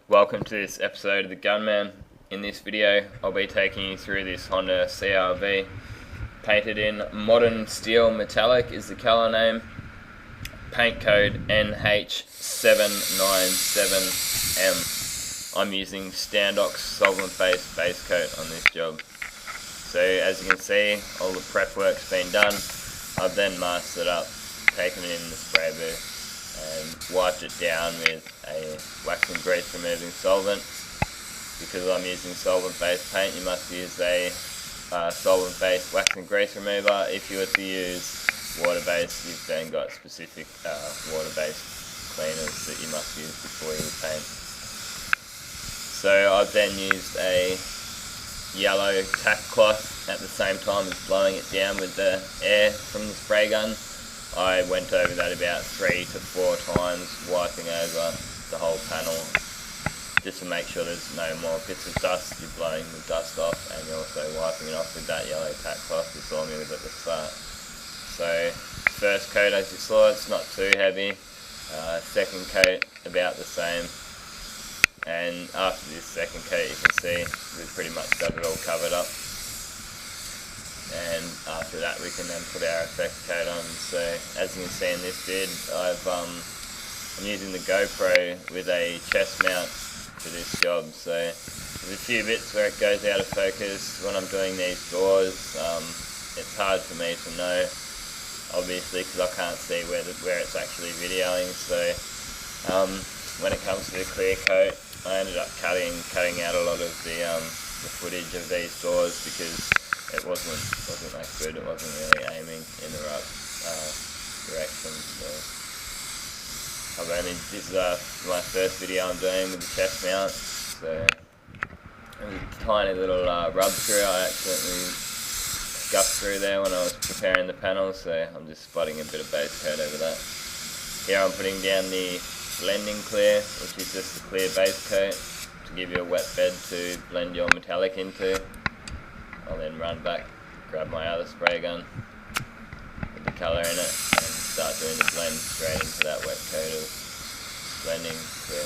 Welcome to this episode of the Gunman. In this video, I'll be taking you through this Honda CRV. Painted in modern steel metallic is the colour name. Paint code NH797M. I'm using Standox solvent-based base coat on this job. So as you can see, all the prep work's been done. I've then masked it up, taken it in the spray booth and wiped it down with a wax and grease removing solvent. Because I'm using solvent-based paint, you must use a solvent-based wax and grease remover. If you were to use water-based, you've then got specific water-based cleaners that you must use before you paint. So I've then used a yellow tack cloth at the same time as blowing it down with the air from the spray gun. I went over that about 3 to 4 times, wiping over the whole panel just to make sure there's no more bits of dust. You're blowing the dust off and you're also wiping it off with that yellow tack cloth you saw me with at the start. So first coat, as you saw, it's not too heavy. Second coat, about the same. And after this second coat, you can see we've pretty much got it all covered up. And after that, we can then put our effect coat on. So as you can see in this vid, I'm using the GoPro with a chest mount for this job. So there's a few bits where it goes out of focus when I'm doing these doors. It's hard for me to know, obviously, because I can't see where it's actually videoing. So when it comes to the clear coat, I ended up cutting out a lot of the footage of these doors because it wasn't that good. It wasn't really aiming in the right direction. So this is my first video I'm doing with the chest mount. So it was a tiny little rub through. I accidentally scuffed through there when I was preparing the panel, so I'm just spotting a bit of base coat over that. Here I'm putting down the blending clear, which is just a clear base coat to give you a wet bed to blend your metallic into. I'll then run back, grab my other spray gun with the colour in it and start doing the blend straight into that wet coat of blending clear.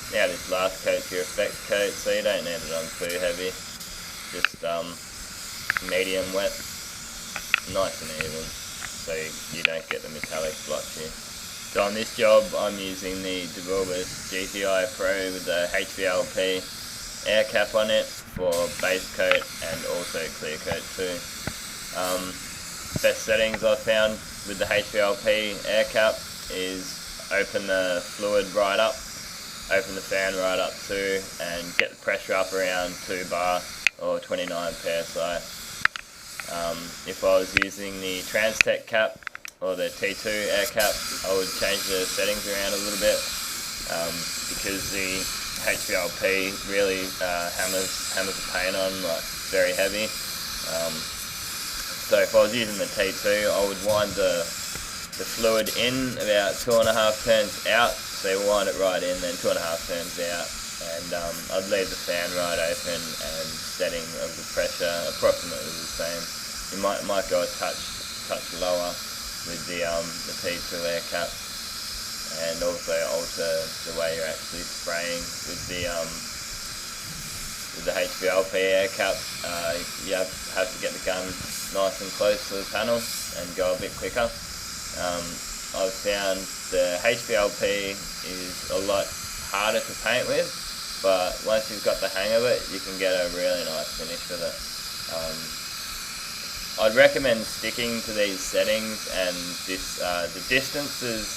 Now this last coat's your effect coat, so you don't need it on too heavy, just medium wet, nice and even, so you don't get the metallic blotchy. So on this job, I'm using the DeWilbur's GTI Pro with the HVLP air cap on it for base coat and also clear coat too. Best settings I've found with the HVLP air cap is open the fluid right up, open the fan right up too, and get the pressure up around 2 bar or 29 psi. If I was using the Transtech cap or the T2 air cap, I would change the settings around a little bit because the HVLP really hammers the paint on like very heavy. So if I was using the T2, I would wind the fluid in about 2.5 turns out. So you wind it right in, then 2.5 turns out, and I'd leave the fan right open and setting of the pressure approximately the same. You might go a touch lower with the T2 air cap, and also alter the way you're actually spraying with the HVLP air cap. You have to get the gun nice and close to the panel and go a bit quicker. I've found the HVLP is a lot harder to paint with, but once you've got the hang of it, you can get a really nice finish with it. I'd recommend sticking to these settings, and the distance is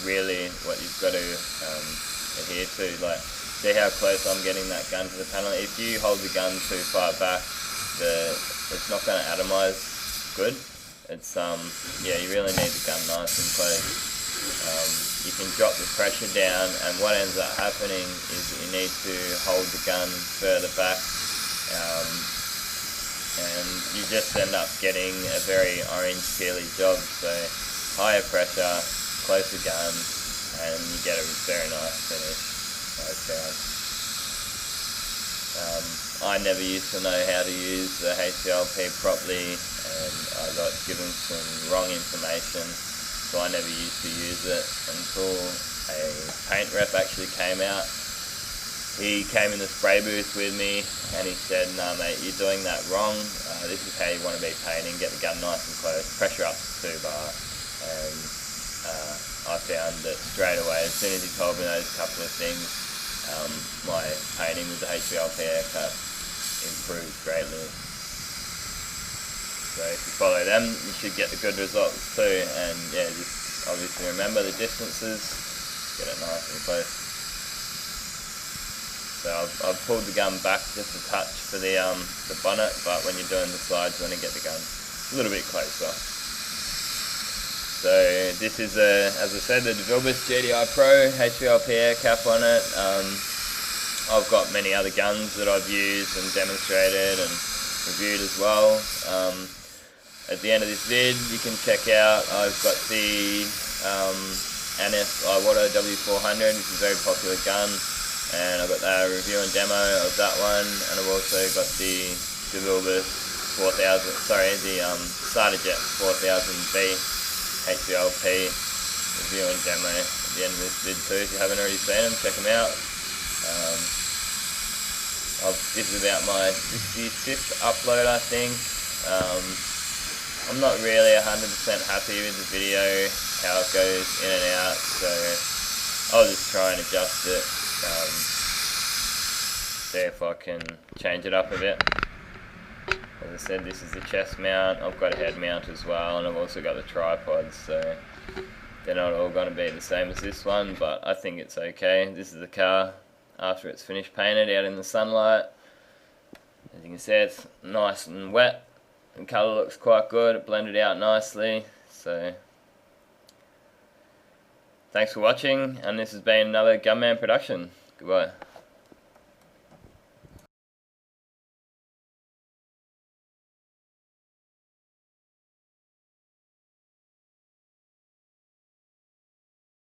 really what you've got to adhere to. Like, see how close I'm getting that gun to the panel. If you hold the gun too far back, it's not going to atomize good. It's you really need the gun nice and close. You can drop the pressure down, and what ends up happening is that you need to hold the gun further back. And you just end up getting a very orange peely job. So higher pressure, closer gun, and you get a very nice finish, I found. I never used to know how to use the HVLP properly, and I got given some wrong information, so I never used to use it until a paint rep actually came out. He came in the spray booth with me and he said, "Nah mate, you're doing that wrong. This is how you want to be painting. Get the gun nice and close, pressure up to 2 bar." And I found that straight away, as soon as he told me those couple of things, my painting with the HVLP air cap improved greatly. So if you follow them, you should get the good results too. And yeah, just obviously remember the distances, get it nice and close. So I've pulled the gun back just a touch for the bonnet, but when you're doing the slides, you want to get the gun a little bit closer. So this is, as I said, the DeVilbiss GDI Pro HVLP air cap on it. I've got many other guns that I've used and demonstrated and reviewed as well. At the end of this vid, you can check out, I've got the NS Iwater W400, which is a very popular gun, and I've got a review and demo of that one, and I've also got the DeVilbiss 4000, sorry, the Starterjet 4000B HVLP review and demo at the end of this vid too. If you haven't already seen them, check them out. This is about my 65th upload, I think. I'm not really 100% happy with the video, how it goes in and out, so I'll just try and adjust it, see if I can change it up a bit. As I said, this is the chest mount. I've got a head mount as well, and I've also got the tripods, so they're not all going to be the same as this one, but I think it's okay. This is the car after it's finished painted out in the sunlight. As you can see, it's nice and wet. The colour looks quite good, it blended out nicely. So thanks for watching, and this has been another Gunman production. Goodbye.